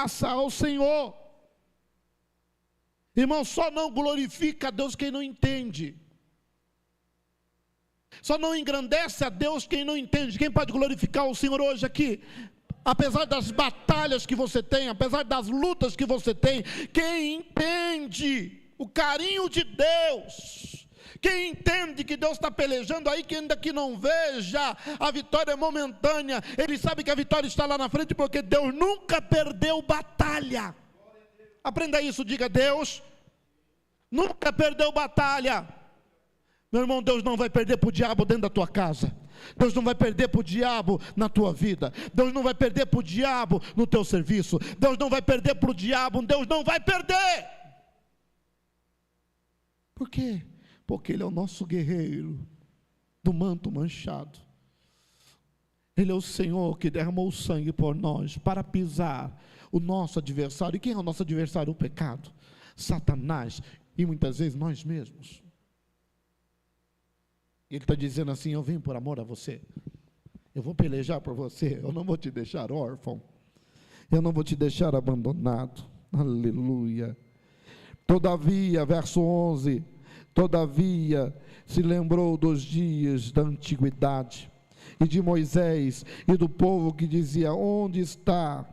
graça ao Senhor. Irmão, só não glorifica a Deus quem não entende. Só não engrandece a Deus quem não entende. Quem pode glorificar o Senhor hoje aqui? Apesar das batalhas que você tem, apesar das lutas que você tem, quem entende o carinho de Deus, quem entende que Deus está pelejando aí, que ainda que não veja, a vitória é momentânea, ele sabe que a vitória está lá na frente, porque Deus nunca perdeu batalha. Aprenda isso, diga: Deus nunca perdeu batalha. Meu irmão, Deus não vai perder para o diabo dentro da tua casa. Deus não vai perder para o diabo na tua vida. Deus não vai perder para o diabo no teu serviço. Deus não vai perder para o diabo. Deus não vai perder. Por quê? Porque Ele é o nosso guerreiro do manto manchado. Ele é o Senhor que derramou o sangue por nós para pisar o nosso adversário. E quem é o nosso adversário? O pecado, Satanás e muitas vezes nós mesmos. Ele está dizendo assim: eu vim por amor a você, eu vou pelejar por você, eu não vou te deixar órfão, eu não vou te deixar abandonado. Aleluia. Todavia, verso 11, todavia se lembrou dos dias da antiguidade e de Moisés e do povo que dizia: onde está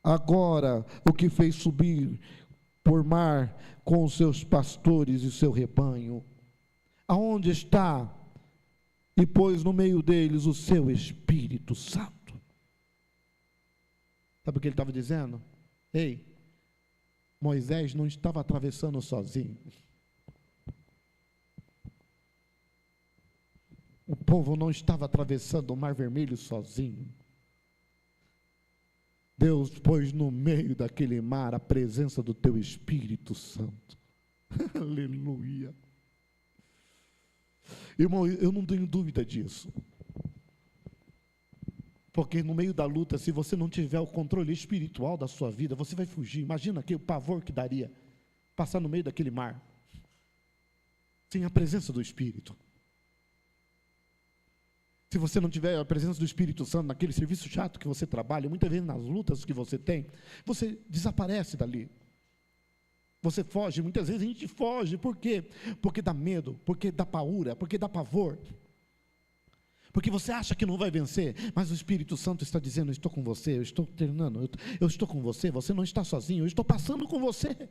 agora o que fez subir por mar com os seus pastores e seu rebanho? Aonde está e pôs no meio deles o seu Espírito Santo? Sabe o que ele estava dizendo? Ei, Moisés não estava atravessando sozinho. O povo não estava atravessando o Mar Vermelho sozinho. Deus pôs no meio daquele mar a presença do teu Espírito Santo. Aleluia. Irmão, eu não tenho dúvida disso. Porque no meio da luta, se você não tiver o controle espiritual da sua vida, você vai fugir. Imagina que o pavor que daria passar no meio daquele mar sem a presença do Espírito. Se você não tiver a presença do Espírito Santo naquele serviço chato que você trabalha, muitas vezes nas lutas que você tem, você desaparece dali. Você foge, muitas vezes a gente foge. Por quê? Porque dá medo, porque dá paura, porque dá pavor. Porque você acha que não vai vencer, mas o Espírito Santo está dizendo: eu estou com você, eu estou terminando, eu estou com você, você não está sozinho, eu estou passando com você.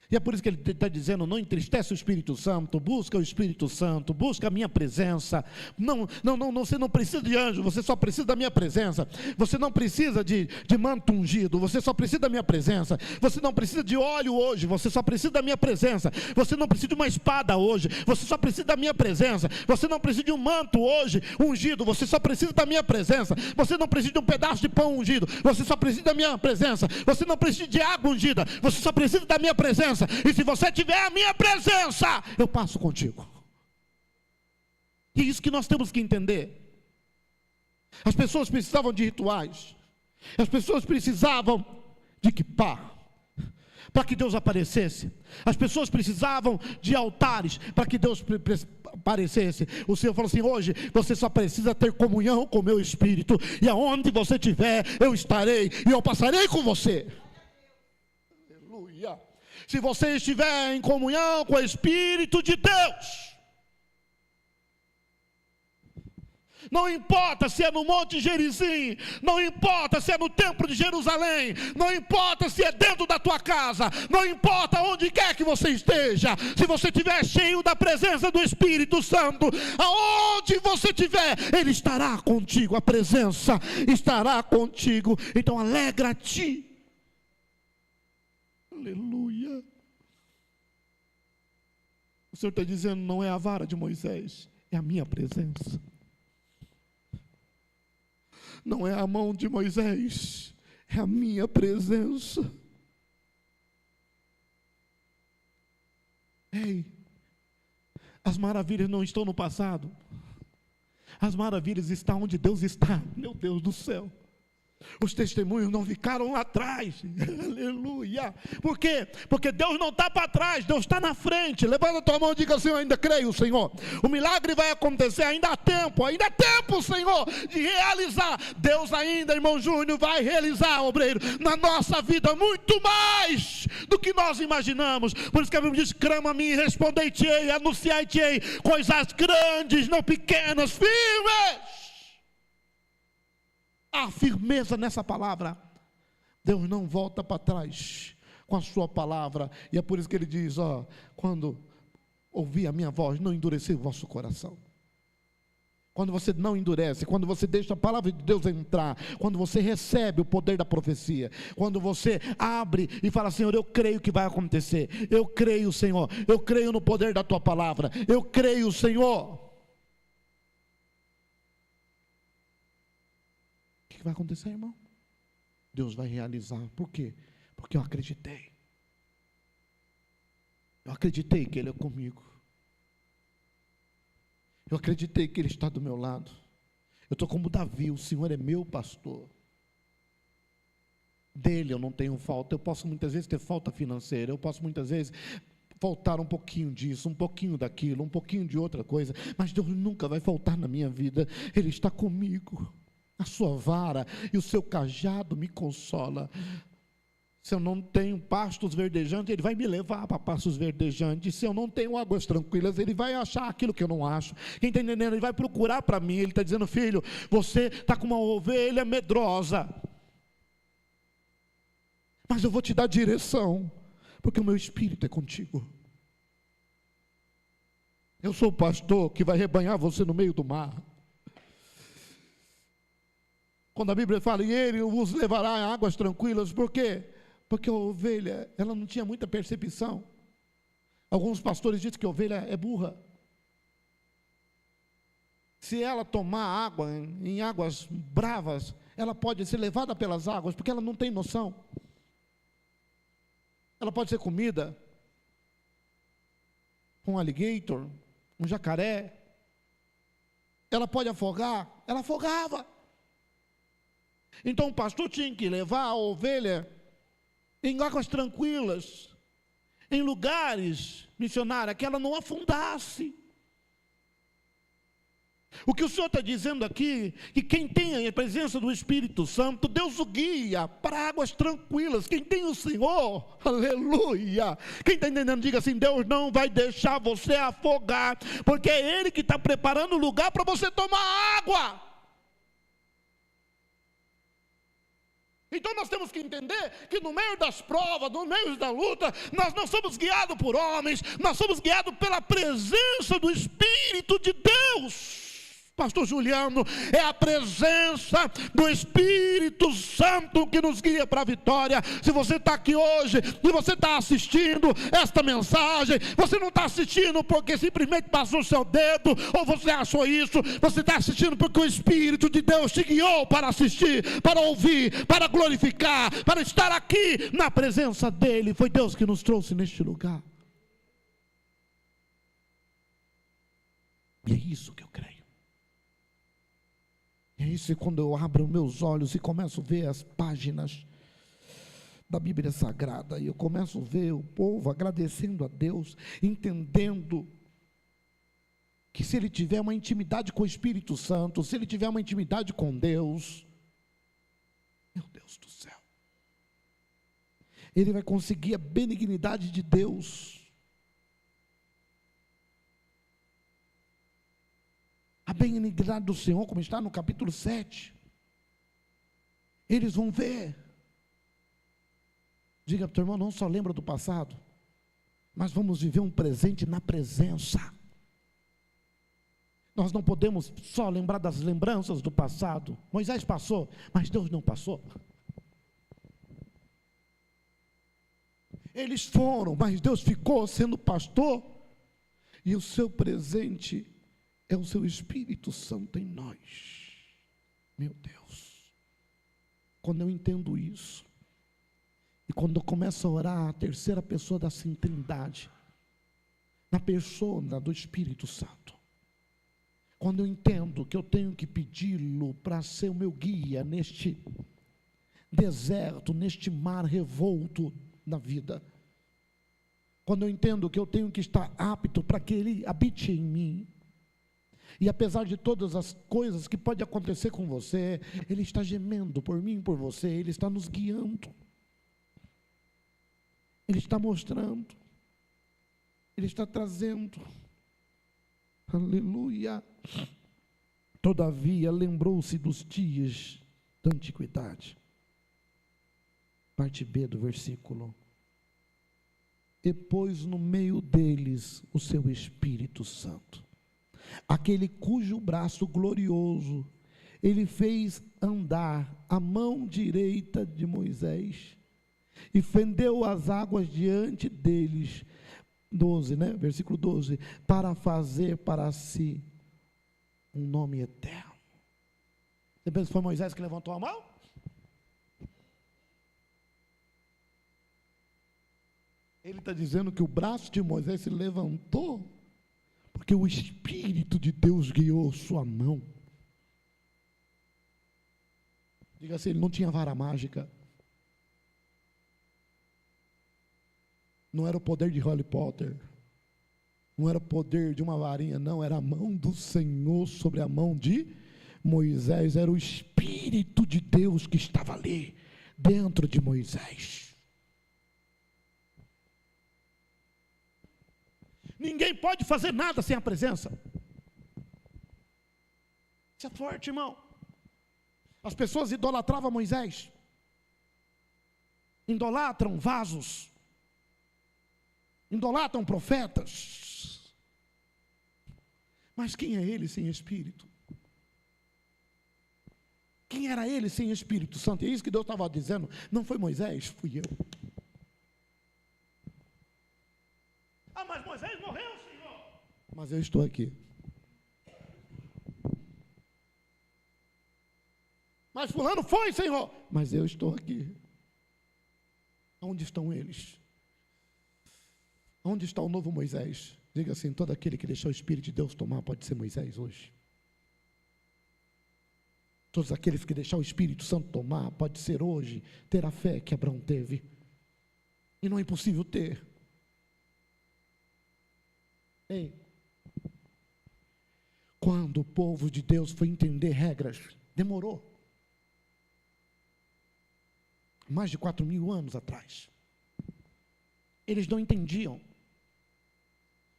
E é por isso que ele está dizendo: não entristece o Espírito Santo, busca o Espírito Santo, busca a minha presença. Não, você não precisa de anjo, você só precisa da minha presença. Você não precisa de manto ungido, você só precisa da minha presença. Você não precisa de óleo hoje, você só precisa da minha presença. Você não precisa de uma espada hoje, você só precisa da minha presença. Você não precisa de um manto hoje ungido, você só precisa da minha presença. Você não precisa de um pedaço de pão ungido, você só precisa da minha presença. Você não precisa de água ungida, você só precisa da minha presença. E se você tiver a minha presença, eu passo contigo. E é isso que nós temos que entender. As pessoas precisavam de rituais, as pessoas precisavam de equipar para que Deus aparecesse. As pessoas precisavam de altares para que Deus aparecesse. O Senhor falou assim: hoje você só precisa ter comunhão com o meu Espírito, e aonde você estiver, eu estarei e eu passarei com você. Aleluia. Se você estiver em comunhão com o Espírito de Deus, não importa se é no Monte Gerizim, não importa se é no Templo de Jerusalém, não importa se é dentro da tua casa, não importa onde quer que você esteja, se você estiver cheio da presença do Espírito Santo, aonde você estiver, Ele estará contigo, a presença estará contigo. Então alegra-te. Aleluia. O Senhor está dizendo: não é a vara de Moisés, é a minha presença. Não é a mão de Moisés, é a minha presença. Ei, as maravilhas não estão no passado, as maravilhas estão onde Deus está. Meu Deus do céu. Os testemunhos não ficaram lá atrás. Aleluia. Por quê? Porque Deus não está para trás, Deus está na frente. Levanta a tua mão e diga assim: eu ainda creio, Senhor. O milagre vai acontecer, ainda há tempo, Senhor, de realizar. Deus ainda, irmão Júnior, vai realizar, obreiro, na nossa vida muito mais do que nós imaginamos. Por isso que a Bíblia diz: clama a mim, respondei-te-ei, anunciai-te-ei coisas grandes, não pequenas, firmes. Há firmeza nessa palavra. Deus não volta para trás com a sua palavra. E é por isso que ele diz: quando ouvir a minha voz, não endurecer o vosso coração. Quando você não endurece, quando você deixa a palavra de Deus entrar, quando você recebe o poder da profecia, quando você abre e fala: Senhor, eu creio que vai acontecer, eu creio, Senhor, eu creio no poder da tua palavra, eu creio, Senhor. O que vai acontecer, irmão? Deus vai realizar. Por quê? Porque eu acreditei. Eu acreditei que Ele é comigo. Eu acreditei que Ele está do meu lado. Eu estou como Davi: o Senhor é meu pastor. Dele eu não tenho falta. Eu posso muitas vezes ter falta financeira. Eu posso muitas vezes faltar um pouquinho disso, um pouquinho daquilo, um pouquinho de outra coisa. Mas Deus nunca vai faltar na minha vida. Ele está comigo. A sua vara e o seu cajado me consola. Se eu não tenho pastos verdejantes, Ele vai me levar para pastos verdejantes. Se eu não tenho águas tranquilas, Ele vai achar aquilo que eu não acho. Quem está entendendo? Ele vai procurar para mim. Ele está dizendo: filho, você está com uma ovelha medrosa, mas eu vou te dar direção, porque o meu espírito é contigo. Eu sou o pastor que vai rebanhar você no meio do mar. Quando a Bíblia fala: e Ele vos levará a águas tranquilas, por quê? Porque a ovelha, ela não tinha muita percepção. Alguns pastores dizem que a ovelha é burra. Se ela tomar água em águas bravas, ela pode ser levada pelas águas, porque ela não tem noção. Ela pode ser comida por um alligator, um jacaré. Ela pode afogar. Ela afogava. Então o pastor tinha que levar a ovelha em águas tranquilas, em lugares, missionária, que ela não afundasse. O que o Senhor está dizendo aqui, que quem tem a presença do Espírito Santo, Deus o guia para águas tranquilas. Quem tem o Senhor, aleluia. Quem está entendendo, diga assim: Deus não vai deixar você afogar, porque é Ele que está preparando o lugar para você tomar água. Então nós temos que entender que no meio das provas, no meio da luta, nós não somos guiados por homens, nós somos guiados pela presença do Espírito de Deus. Pastor Juliano, é a presença do Espírito Santo que nos guia para a vitória. Se você está aqui hoje e você está assistindo esta mensagem, você não está assistindo porque simplesmente passou o seu dedo, ou você achou isso. Você está assistindo porque o Espírito de Deus te guiou para assistir, para ouvir, para glorificar, para estar aqui na presença dEle. Foi Deus que nos trouxe neste lugar. E é isso que eu creio. É isso, e quando eu abro meus olhos e começo a ver as páginas da Bíblia Sagrada, e eu começo a ver o povo agradecendo a Deus, entendendo que se ele tiver uma intimidade com o Espírito Santo, se ele tiver uma intimidade com Deus, meu Deus do céu, ele vai conseguir a benignidade de Deus. A benignidade do Senhor, como está no capítulo 7. Eles vão ver. Diga para o teu irmão: não só lembra do passado, mas vamos viver um presente na presença. Nós não podemos só lembrar das lembranças do passado. Moisés passou, mas Deus não passou. Eles foram, mas Deus ficou sendo pastor. E o seu presente é o seu Espírito Santo em nós. Meu Deus, quando eu entendo isso, e quando eu começo a orar a terceira pessoa da Trindade, na persona do Espírito Santo, quando eu entendo que eu tenho que pedi-lo para ser o meu guia neste deserto, neste mar revolto na vida. Quando eu entendo que eu tenho que estar apto para que Ele habite em mim. E apesar de todas as coisas que podem acontecer com você, Ele está gemendo por mim e por você, Ele está nos guiando. Ele está mostrando. Ele está trazendo. Aleluia. Todavia, lembrou-se dos dias da antiguidade. Parte B do versículo. E pôs no meio deles o seu Espírito Santo, aquele cujo braço glorioso Ele fez andar a mão direita de Moisés, e fendeu as águas diante deles, 12, versículo 12, para fazer para si um nome eterno. Você pensa que foi Moisés que levantou a mão? Ele está dizendo que o braço de Moisés se levantou, porque o Espírito de Deus guiou sua mão. Diga assim, ele não tinha vara mágica. Não era o poder de Harry Potter. Não era o poder de uma varinha, não. Era a mão do Senhor sobre a mão de Moisés. Era o Espírito de Deus que estava ali, dentro de Moisés. Ninguém pode fazer nada sem a presença. Isso é forte, irmão. As pessoas idolatravam Moisés. Idolatram vasos. Idolatram profetas. Mas quem é ele sem Espírito? Quem era ele sem Espírito Santo? É isso que Deus estava dizendo. Não foi Moisés, fui eu. Ah, mas Moisés morreu, Senhor. Mas eu estou aqui. Mas fulano foi, Senhor. Mas eu estou aqui. Onde estão eles? Onde está o novo Moisés? Diga assim, todo aquele que deixou o Espírito de Deus tomar pode ser Moisés hoje. Todos aqueles que deixar o Espírito Santo tomar pode ser hoje, ter a fé que Abraão teve. E não é impossível ter. Ei, quando o povo de Deus foi entender regras, demorou. Mais de 4.000 anos atrás. Eles não entendiam.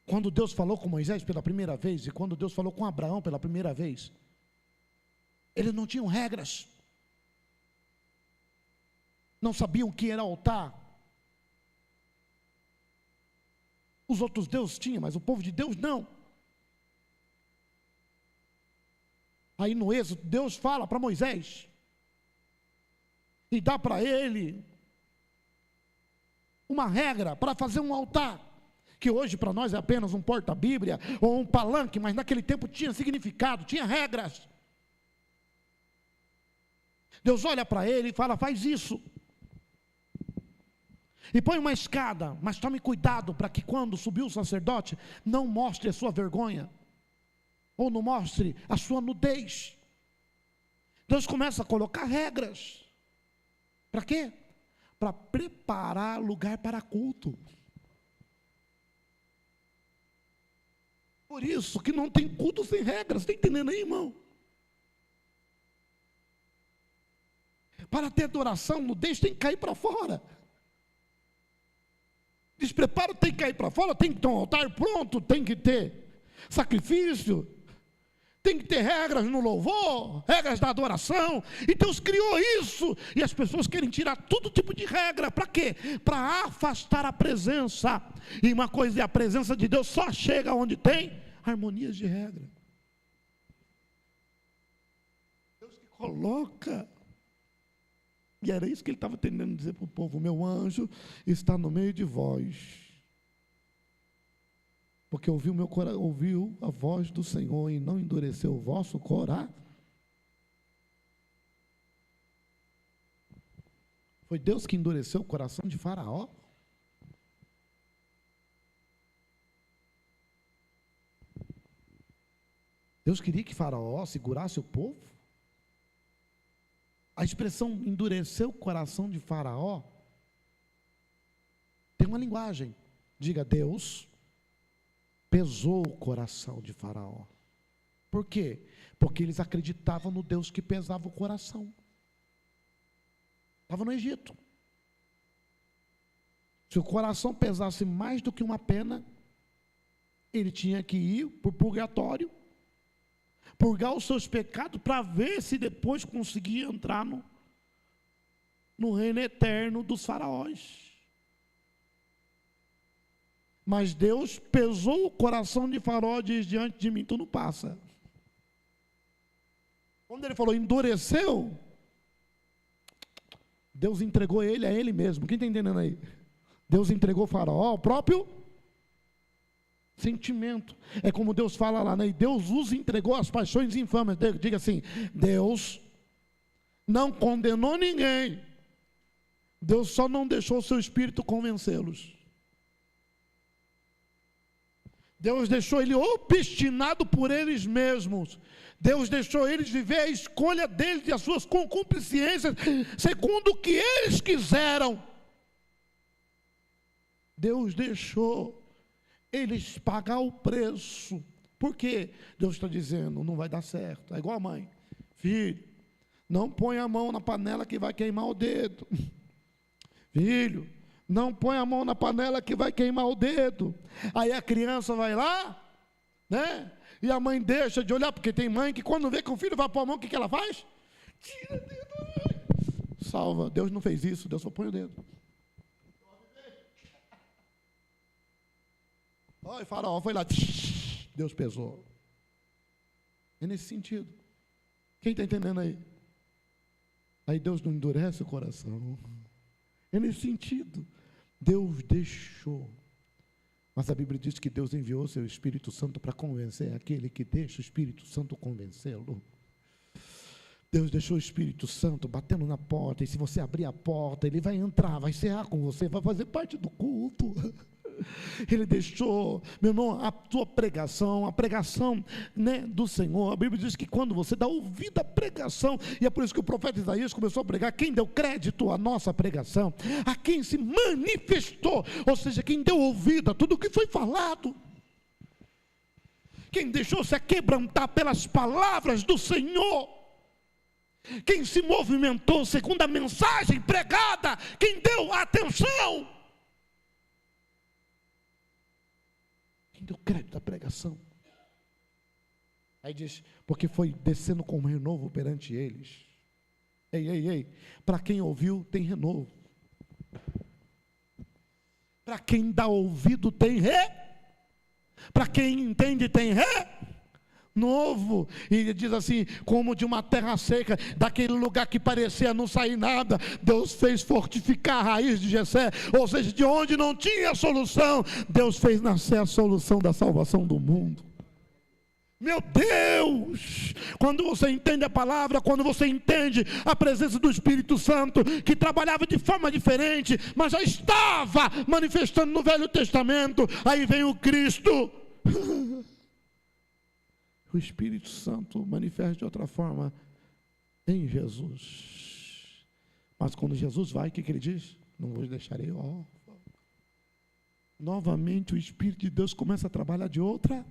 Quando Deus falou com Moisés pela primeira vez, e quando Deus falou com Abraão pela primeira vez, eles não tinham regras. Não sabiam o que era altar. Os outros deuses tinham, mas o povo de Deus não. Aí no Êxodo, Deus fala para Moisés, e dá para ele uma regra para fazer um altar, que hoje para nós é apenas um porta-bíblia, ou um palanque, mas naquele tempo tinha significado, tinha regras. Deus olha para ele e fala, faz isso. E põe uma escada, mas tome cuidado para que quando subir o sacerdote, não mostre a sua vergonha, ou não mostre a sua nudez. Deus começa a colocar regras. Para quê? Para preparar lugar para culto. Por isso que não tem culto sem regras, está entendendo aí, irmão? Para ter adoração, nudez tem que cair para fora. Despreparo tem que cair para fora, tem que ter um altar pronto, tem que ter sacrifício, tem que ter regras no louvor, regras da adoração. E Deus criou isso, e as pessoas querem tirar todo tipo de regra, para quê? Para afastar a presença. E uma coisa é a presença de Deus, só chega onde tem harmonias de regra. Deus que coloca. E era isso que ele estava tentando dizer para o povo, meu anjo está no meio de vós. Porque ouviu a voz do Senhor e não endureceu o vosso coração. Foi Deus que endureceu o coração de Faraó? Deus queria que Faraó segurasse o povo? A expressão endureceu o coração de Faraó tem uma linguagem. Diga, Deus pesou o coração de Faraó. Por quê? Porque eles acreditavam no Deus que pesava o coração. Estava no Egito. Se o coração pesasse mais do que uma pena, ele tinha que ir para o purgatório, purgar os seus pecados, para ver se depois conseguia entrar no reino eterno dos faraós. Mas Deus pesou o coração de Faraó e diz, diante de mim tu não passa. Quando ele falou endureceu, Deus entregou ele a ele mesmo. Quem está entendendo aí? Deus entregou Faraó ao próprio sentimento. É como Deus fala lá, né? E Deus os entregou às paixões infames. Diga assim, Deus não condenou ninguém. Deus só não deixou o seu espírito convencê-los. Deus deixou ele obstinado por eles mesmos. Deus deixou eles viver a escolha deles e as suas concupiscências, segundo o que eles quiseram. Deus deixou eles pagar o preço. Por quê? Deus está dizendo, não vai dar certo. É igual a mãe. Filho, não põe a mão na panela que vai queimar o dedo. Filho, não põe a mão na panela que vai queimar o dedo. Aí a criança vai lá, né? E a mãe deixa de olhar, porque tem mãe que quando vê que o filho vai pôr a mão, o que ela faz? Tira o dedo. Salva, Deus não fez isso, Deus só põe o dedo. Olha, Faraó foi lá, Deus pesou. É nesse sentido. Quem está entendendo aí? Aí Deus não endurece o coração. É nesse sentido. Deus deixou. Mas a Bíblia diz que Deus enviou o seu Espírito Santo para convencer aquele que deixa o Espírito Santo convencê-lo. Deus deixou o Espírito Santo batendo na porta, e se você abrir a porta, ele vai entrar, vai cear com você, vai fazer parte do culto. Ele deixou, meu irmão, a tua pregação, a pregação, né, do Senhor. A Bíblia diz que quando você dá ouvido à pregação, e é por isso que o profeta Isaías começou a pregar, quem deu crédito à nossa pregação, a quem se manifestou, ou seja, quem deu ouvido a tudo o que foi falado, quem deixou-se aquebrantar pelas palavras do Senhor, quem se movimentou segundo a mensagem pregada, quem deu atenção, quem deu crédito à pregação. Aí diz, porque foi descendo com renovo perante eles. Ei, para quem ouviu tem renovo. Para quem dá ouvido tem para quem entende tem novo. E ele diz assim, como de uma terra seca, daquele lugar que parecia não sair nada, Deus fez fortificar a raiz de Jessé, ou seja, de onde não tinha solução, Deus fez nascer a solução da salvação do mundo. Meu Deus, quando você entende a palavra, quando você entende a presença do Espírito Santo, que trabalhava de forma diferente, mas já estava manifestando no Velho Testamento, aí vem o Cristo. O Espírito Santo manifesta de outra forma em Jesus. Mas quando Jesus vai, o que ele diz? Não vos deixarei órfão. Novamente o Espírito de Deus começa a trabalhar de outra,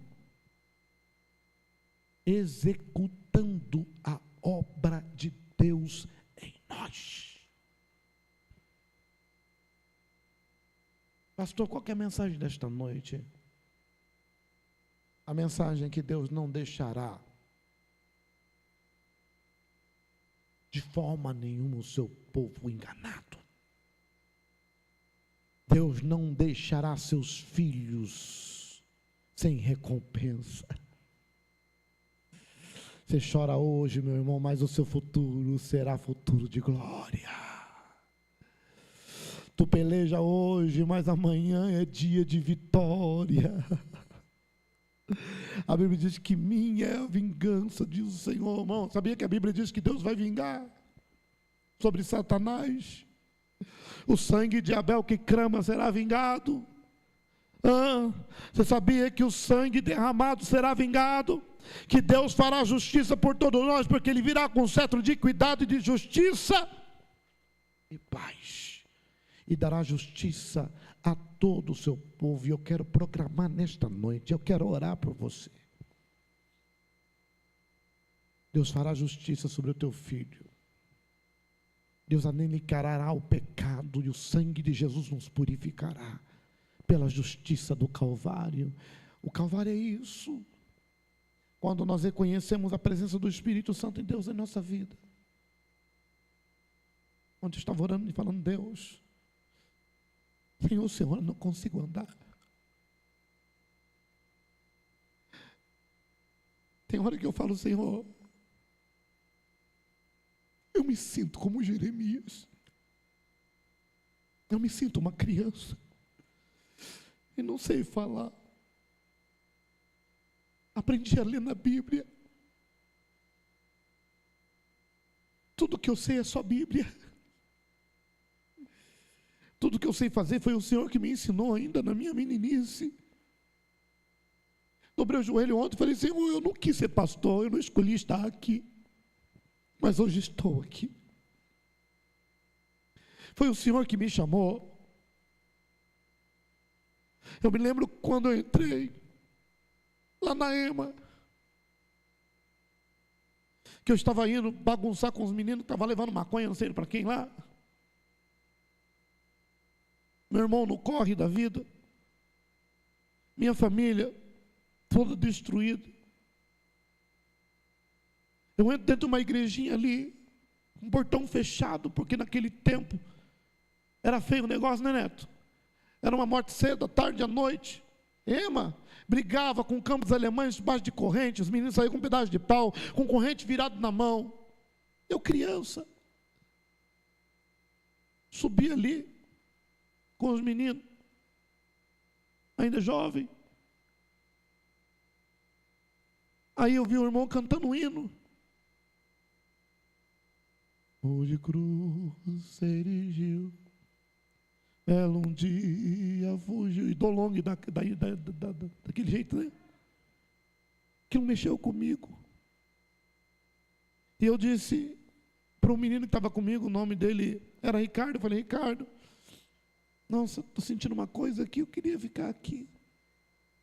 executando a obra de Deus em nós. Pastor, qual que é a mensagem desta noite? A mensagem é que Deus não deixará de forma nenhuma o seu povo enganado. Deus não deixará seus filhos sem recompensa. Você chora hoje, meu irmão, mas o seu futuro será futuro de glória. Tu peleja hoje, mas amanhã é dia de vitória. A Bíblia diz que minha é a vingança, diz o Senhor. Irmão, sabia que a Bíblia diz que Deus vai vingar sobre Satanás? O sangue de Abel que clama será vingado. Você sabia que o sangue derramado será vingado? que Deus fará justiça por todos nós, porque Ele virá com cetro de cuidado e de justiça e paz, e dará justiça a todo o seu povo. E eu quero proclamar nesta noite, eu quero orar por você. Deus fará justiça sobre o teu filho. Deus aniquilará o pecado, e o sangue de Jesus nos purificará pela justiça do Calvário. O Calvário é isso. Quando nós reconhecemos a presença do Espírito Santo em Deus em nossa vida. Ontem eu estava orando e falando: Deus, Senhor, eu não consigo andar. Tem hora que eu falo: Senhor, eu me sinto como Jeremias. Eu me sinto uma criança e não sei falar. Aprendi a ler na Bíblia. Tudo que eu sei é só Bíblia. Tudo que eu sei fazer foi o Senhor que me ensinou ainda na minha meninice. Dobrei o joelho ontem e falei: Senhor, eu não quis ser pastor, eu não escolhi estar aqui, mas hoje estou aqui. Foi o Senhor que me chamou. Eu me lembro quando eu entrei lá na EMA, que eu estava indo bagunçar com os meninos, estava levando maconha, não sei para quem lá. Meu irmão no corre da vida, minha família toda destruída. Eu entro dentro de uma igrejinha ali, um portão fechado, porque naquele tempo era feio o negócio, né, Neto? Era uma morte cedo, à tarde, à noite. EMA brigava com campos alemães debaixo de corrente, os meninos saíam com um pedaço de pau, com corrente virado na mão. Eu criança, subi ali com os meninos, ainda jovem. Aí eu vi o irmão cantando um hino. Hoje cruz se erigiu, ela um dia fugiu, e do longe daquele jeito, né? Aquilo mexeu comigo. E eu disse para um menino que estava comigo, o nome dele era Ricardo, eu falei: Ricardo, nossa, estou sentindo uma coisa aqui, eu queria ficar aqui.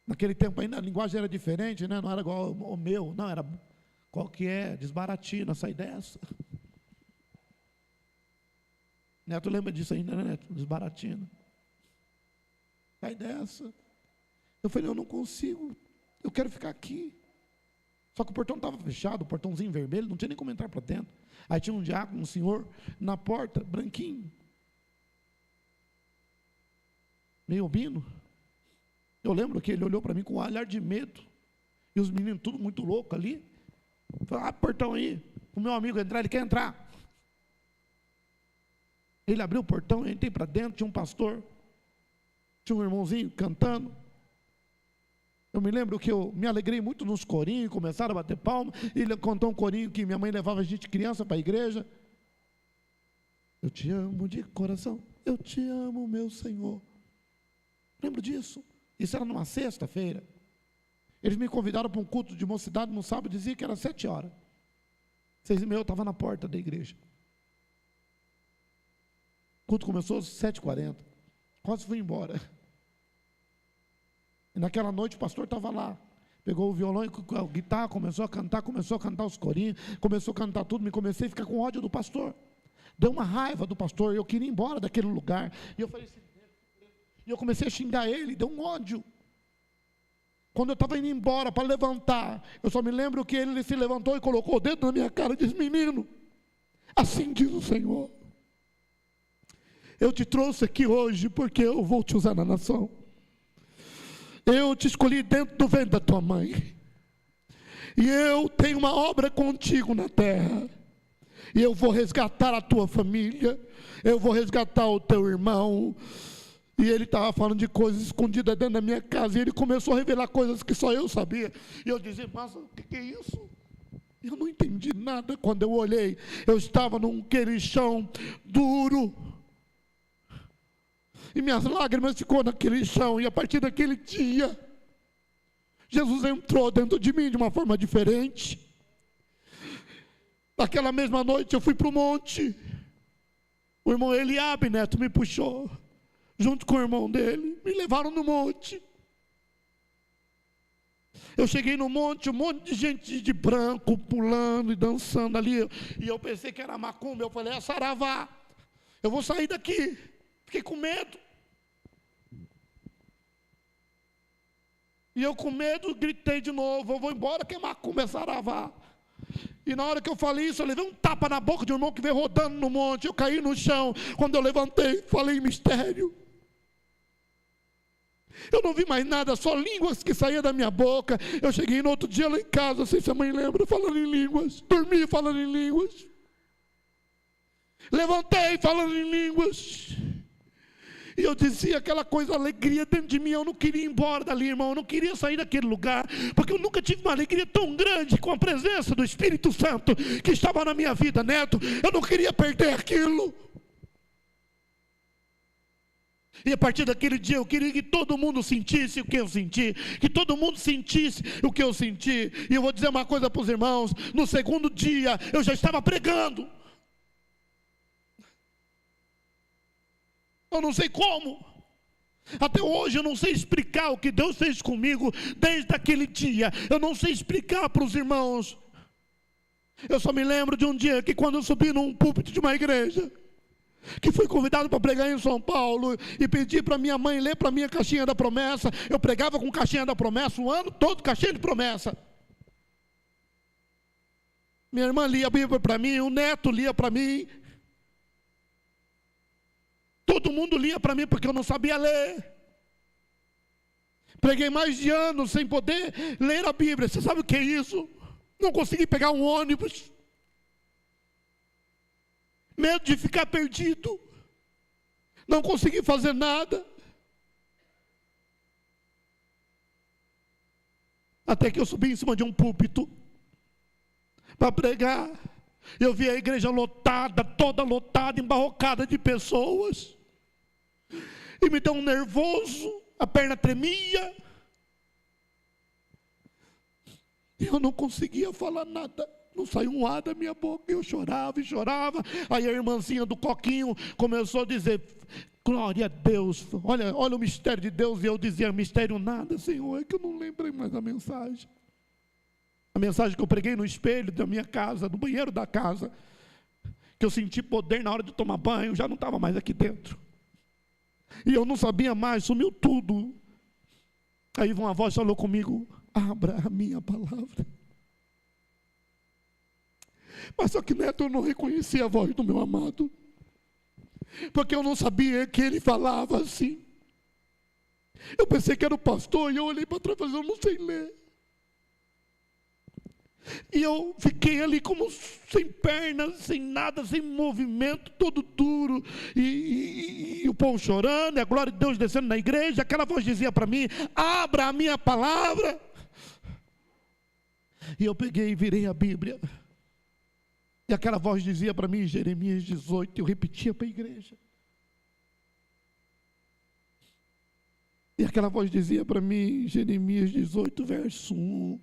Naquele tempo ainda a linguagem era diferente, né? Não era igual o meu, não, era qual que é, desbaratina, sai dessa. Neto lembra disso ainda, né, Neto? Desbaratina. Sai dessa. Eu falei: eu não consigo, eu quero ficar aqui. Só que o portão estava fechado, o portãozinho vermelho, não tinha nem como entrar para dentro. Aí tinha um diácono, um senhor, na porta, branquinho, meio albino. Eu lembro que ele olhou para mim com um olhar de medo. E os meninos tudo muito louco ali. Falei: abre o portão aí, o meu amigo entrar, ele quer entrar. Ele abriu o portão, eu entrei para dentro, tinha um pastor, tinha um irmãozinho cantando. Eu me lembro que eu me alegrei muito nos corinhos, começaram a bater palma. Ele contou um corinho que minha mãe levava a gente criança para a igreja. Eu te amo de coração, eu te amo, meu Senhor. Lembro disso. Isso era numa sexta-feira. Eles me convidaram para um culto de mocidade no sábado, dizia que era 7 horas. 6h30 eu estava na porta da igreja. O culto começou às 7h40. Quase fui embora. E naquela noite o pastor estava lá. Pegou o violão e a guitarra, começou a cantar os corinhos, começou a cantar tudo, me comecei a ficar com ódio do pastor. Deu uma raiva do pastor, eu queria ir embora daquele lugar. E eu falei assim, e eu comecei a xingar ele, deu um ódio. Quando eu estava indo embora para levantar, eu só me lembro que ele se levantou e colocou o dedo na minha cara e disse: menino, assim diz o Senhor, eu te trouxe aqui hoje porque eu vou te usar na nação. Eu te escolhi dentro do ventre da tua mãe. E eu tenho uma obra contigo na terra. E eu vou resgatar a tua família. Eu vou resgatar o teu irmão. E ele estava falando de coisas escondidas dentro da minha casa. E ele começou a revelar coisas que só eu sabia. E eu dizia: mas o que é isso? Eu não entendi nada. Quando eu olhei, eu estava naquele chão duro. E minhas lágrimas ficou naquele chão. E a partir daquele dia, Jesus entrou dentro de mim de uma forma diferente. Naquela mesma noite eu fui para o monte. O irmão Eliabe Neto me puxou, junto com o irmão dele, me levaram no monte. Eu cheguei no monte, um monte de gente de branco, pulando e dançando ali, e eu pensei que era macumba. Eu falei, é saravá, eu vou sair daqui. Fiquei com medo. E eu com medo gritei de novo, eu vou embora que é macumba, é saravá. E na hora que eu falei isso, eu levei um tapa na boca de um irmão que veio rodando no monte. Eu caí no chão. Quando eu levantei, falei em mistério. Eu não vi mais nada, só línguas que saíam da minha boca. Eu cheguei no outro dia lá em casa, não sei se a mãe lembra, falando em línguas. Dormi falando em línguas. Levantei falando em línguas. E eu dizia aquela coisa, alegria dentro de mim. Eu não queria ir embora dali, irmão. Eu não queria sair daquele lugar, porque eu nunca tive uma alegria tão grande com a presença do Espírito Santo que estava na minha vida, Neto. Eu não queria perder aquilo. E a partir daquele dia eu queria que todo mundo sentisse o que eu senti, que todo mundo sentisse o que eu senti. E eu vou dizer uma coisa para os irmãos: no segundo dia eu já estava pregando. Eu não sei como, até hoje eu não sei explicar o que Deus fez comigo desde aquele dia. Eu não sei explicar para os irmãos. Eu só me lembro de um dia que, quando eu subi num púlpito de uma igreja, que fui convidado para pregar em São Paulo, e pedi para minha mãe ler para mim a caixinha da promessa. Eu pregava com caixinha da promessa o ano todo, caixinha de promessa. Minha irmã lia a Bíblia para mim, o neto lia para mim. Todo mundo lia para mim porque eu não sabia ler. Preguei mais de anos sem poder ler a Bíblia. Você sabe o que é isso? Não consegui pegar um ônibus. Medo de ficar perdido. Não consegui fazer nada. Até que eu subi em cima de um púlpito para pregar. Eu vi a igreja lotada, toda lotada, embarrocada de pessoas. E me deu um nervoso, a perna tremia. E eu não conseguia falar nada. Não saiu um ar da minha boca. Eu chorava e chorava. Aí a irmãzinha do coquinho começou a dizer: glória a Deus, olha o mistério de Deus. E eu dizia: mistério nada, Senhor, é que eu não lembrei mais a mensagem. A mensagem que eu preguei no espelho da minha casa, no banheiro da casa, que eu senti poder na hora de tomar banho, já não estava mais aqui dentro. E eu não sabia mais, sumiu tudo. Aí uma voz falou comigo: abra a minha palavra. Mas só que, Neto, eu não reconhecia a voz do meu amado, porque eu não sabia que ele falava assim. Eu pensei que era o pastor, e eu olhei para trás e falei: eu não sei ler. E eu fiquei ali como sem pernas, sem nada, sem movimento, todo duro. E o povo chorando, e a glória de Deus descendo na igreja. Aquela voz dizia para mim: abra a minha palavra. E eu peguei e virei a Bíblia. E aquela voz dizia para mim, Jeremias 18, eu repetia para a igreja. E aquela voz dizia para mim, Jeremias 18, verso 1,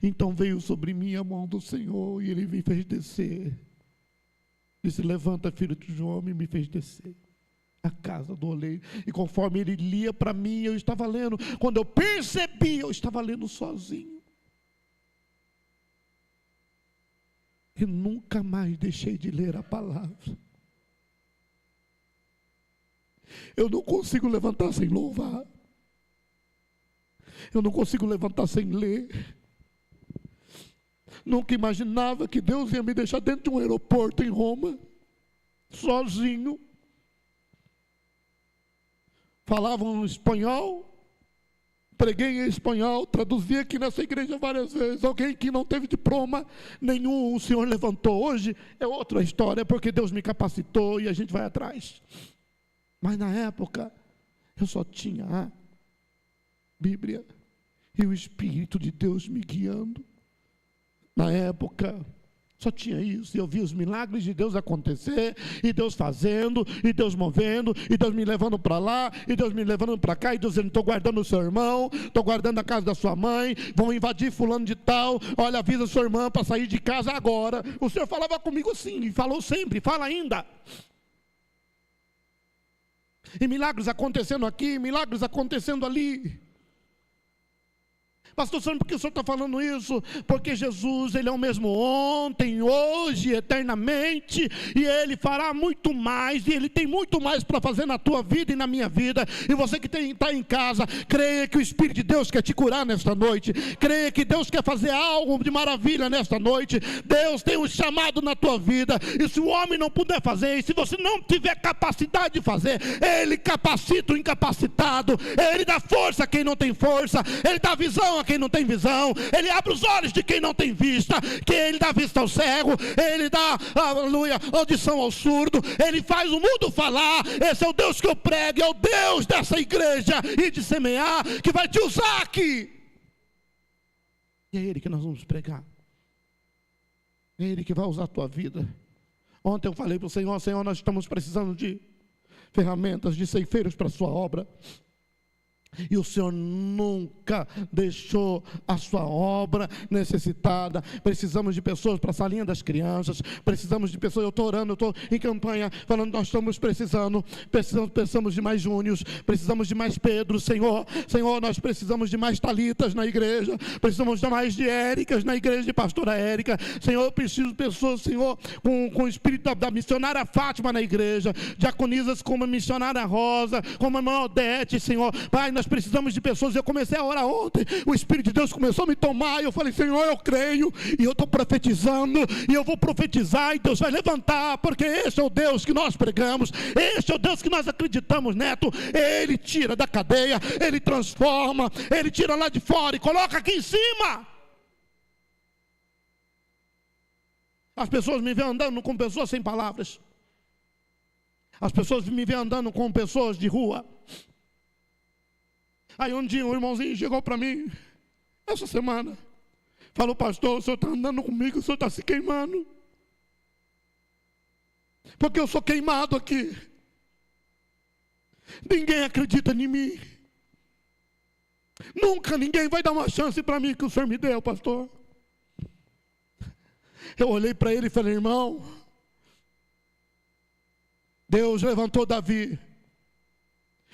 então veio sobre mim a mão do Senhor, e Ele me fez descer. Disse: levanta, filho de homem, e me fez descer a casa do oleiro. E conforme Ele lia para mim, eu estava lendo. Quando eu percebi, eu estava lendo sozinho. E nunca mais deixei de ler a palavra. Eu não consigo levantar sem louvar. Eu não consigo levantar sem ler. Nunca imaginava que Deus ia me deixar dentro de um aeroporto em Roma, sozinho. Falavam espanhol, preguei em espanhol, traduzi aqui nessa igreja várias vezes. Alguém que não teve diploma nenhum, o Senhor levantou. Hoje é outra história, porque Deus me capacitou e a gente vai atrás. Mas na época, eu só tinha a Bíblia e o Espírito de Deus me guiando. Na época, Só tinha isso, e eu vi os milagres de Deus acontecer, e Deus fazendo, e Deus movendo, e Deus me levando para lá, e Deus me levando para cá, e Deus dizendo, estou guardando o seu irmão, estou guardando a casa da sua mãe, vão invadir fulano de tal, olha, avisa sua irmã para sair de casa agora. O Senhor falava comigo assim, e falou sempre, fala ainda. E milagres acontecendo aqui, milagres acontecendo ali. Pastor Sandro, por que o senhor está falando isso? Porque Jesus, Ele é o mesmo ontem, hoje, eternamente, e Ele fará muito mais, e Ele tem muito mais para fazer na tua vida e na minha vida. E você que está em casa, creia que o Espírito de Deus quer te curar nesta noite, creia que Deus quer fazer algo de maravilha nesta noite. Deus tem um chamado na tua vida, e se o homem não puder fazer, e se você não tiver capacidade de fazer, Ele capacita o incapacitado, Ele dá força a quem não tem força, Ele dá visão a quem não tem visão, Ele abre os olhos de quem não tem vista, que Ele dá vista ao cego, Ele dá, aleluia, audição ao surdo, Ele faz o mundo falar. Esse é o Deus que eu prego, é o Deus dessa igreja e de semear, que vai te usar aqui. E é Ele que nós vamos pregar, é Ele que vai usar a tua vida. Ontem eu falei para o Senhor, Senhor, nós estamos precisando de ferramentas, de ceifeiros para a sua obra. E o Senhor nunca deixou a sua obra necessitada. Precisamos de pessoas para a salinha das crianças, precisamos de pessoas, eu estou orando, eu estou em campanha, falando, nós estamos precisamos de mais Júniors, precisamos de mais Pedro, Senhor, nós precisamos de mais Talitas na igreja, precisamos de mais de Éricas na igreja de pastora Érica, Senhor, eu preciso de pessoas, Senhor, com o espírito da missionária Fátima na igreja, diaconisas como a missionária Rosa, como a irmã Odete, Senhor, Pai, nós precisamos de pessoas. Eu comecei a orar ontem, o Espírito de Deus começou a me tomar, e eu falei, Senhor, eu creio, e eu estou profetizando, e eu vou profetizar, e Deus vai levantar, porque esse é o Deus que nós pregamos, esse é o Deus que nós acreditamos, Neto. Ele tira da cadeia, Ele transforma, Ele tira lá de fora e coloca aqui em cima. As pessoas me veem andando com pessoas sem palavras, as pessoas me veem andando com pessoas de rua. Aí um dia um irmãozinho chegou para mim, essa semana, falou, pastor, o senhor está andando comigo, o senhor está se queimando, porque eu sou queimado aqui, ninguém acredita em mim, nunca ninguém vai dar uma chance para mim que o senhor me deu, pastor. Eu olhei para ele e falei, irmão, Deus levantou Davi,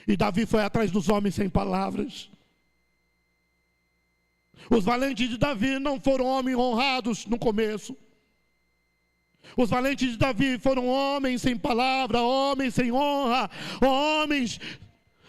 e Davi foi atrás dos homens sem palavras. Os valentes de Davi não foram homens honrados no começo. Os valentes de Davi foram homens sem palavra, homens sem honra, homens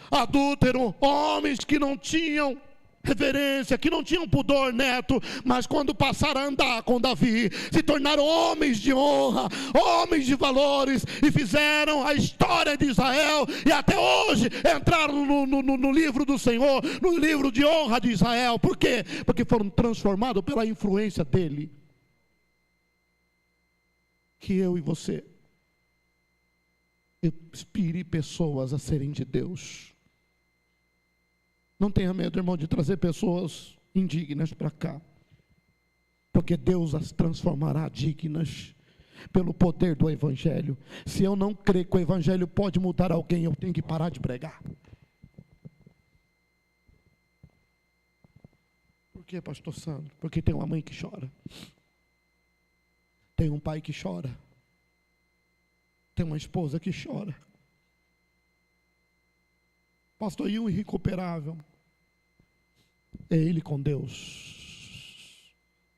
adúlteros, homens que não tinham reverência, que não tinham pudor, Neto, mas quando passaram a andar com Davi, se tornaram homens de honra, homens de valores, e fizeram a história de Israel, e até hoje entraram no livro do Senhor, no livro de honra de Israel. Por quê? Porque foram transformados pela influência dele. Que eu e você inspire pessoas a serem de Deus. Não tenha medo, irmão, de trazer pessoas indignas para cá, porque Deus as transformará dignas pelo poder do Evangelho. Se eu não crer que o Evangelho pode mudar alguém, eu tenho que parar de pregar. Por que, pastor Sandro? Porque tem uma mãe que chora, tem um pai que chora, tem uma esposa que chora. Pastor, e o irrecuperável? É ele com Deus.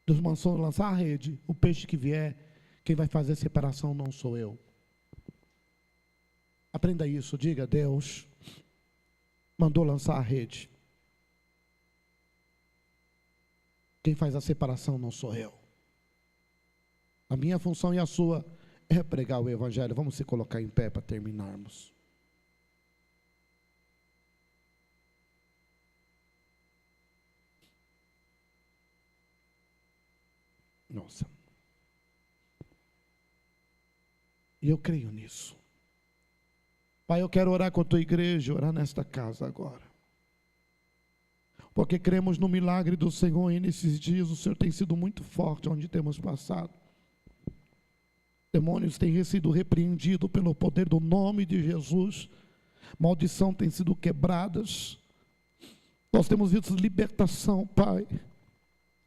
Deus mandou lançar a rede, o peixe que vier, quem vai fazer a separação não sou eu. Aprenda isso, diga, Deus mandou lançar a rede. Quem faz a separação não sou eu. A minha função e a sua é pregar o Evangelho. Vamos se colocar em pé para terminarmos. Nossa. E eu creio nisso. Pai, eu quero orar com a tua igreja, orar nesta casa agora. Porque cremos no milagre do Senhor, e nesses dias o Senhor tem sido muito forte onde temos passado. Demônios têm sido repreendidos pelo poder do nome de Jesus. Maldição tem sido quebradas. Nós temos visto libertação, Pai,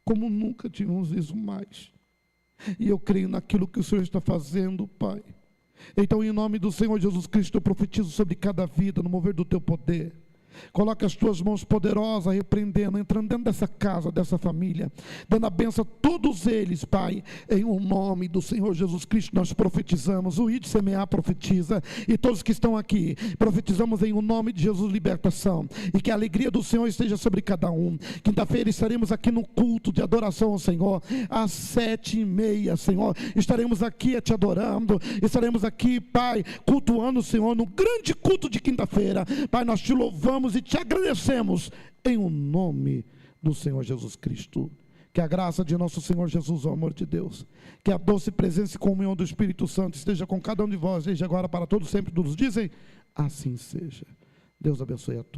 como nunca tínhamos visto mais. E eu creio naquilo que o Senhor está fazendo, Pai. Então, em nome do Senhor Jesus Cristo, eu profetizo sobre cada vida, no mover do teu poder. Coloca as tuas mãos poderosas, repreendendo, entrando dentro dessa casa, dessa família, dando a bênção a todos eles, Pai, em o nome do Senhor Jesus Cristo. Nós profetizamos, o ID Semear profetiza, e todos que estão aqui, profetizamos em o nome de Jesus, libertação, e que a alegria do Senhor esteja sobre cada um. Quinta-feira estaremos aqui no culto de adoração ao Senhor, às 7h30, Senhor, estaremos aqui te adorando, estaremos aqui, Pai, cultuando o Senhor, no grande culto de quinta-feira. Pai, nós te louvamos e te agradecemos em o nome do Senhor Jesus Cristo. Que a graça de nosso Senhor Jesus, o amor de Deus, que a doce presença e comunhão do Espírito Santo esteja com cada um de vós, desde agora para todos sempre. Todos dizem, assim seja. Deus abençoe a todos.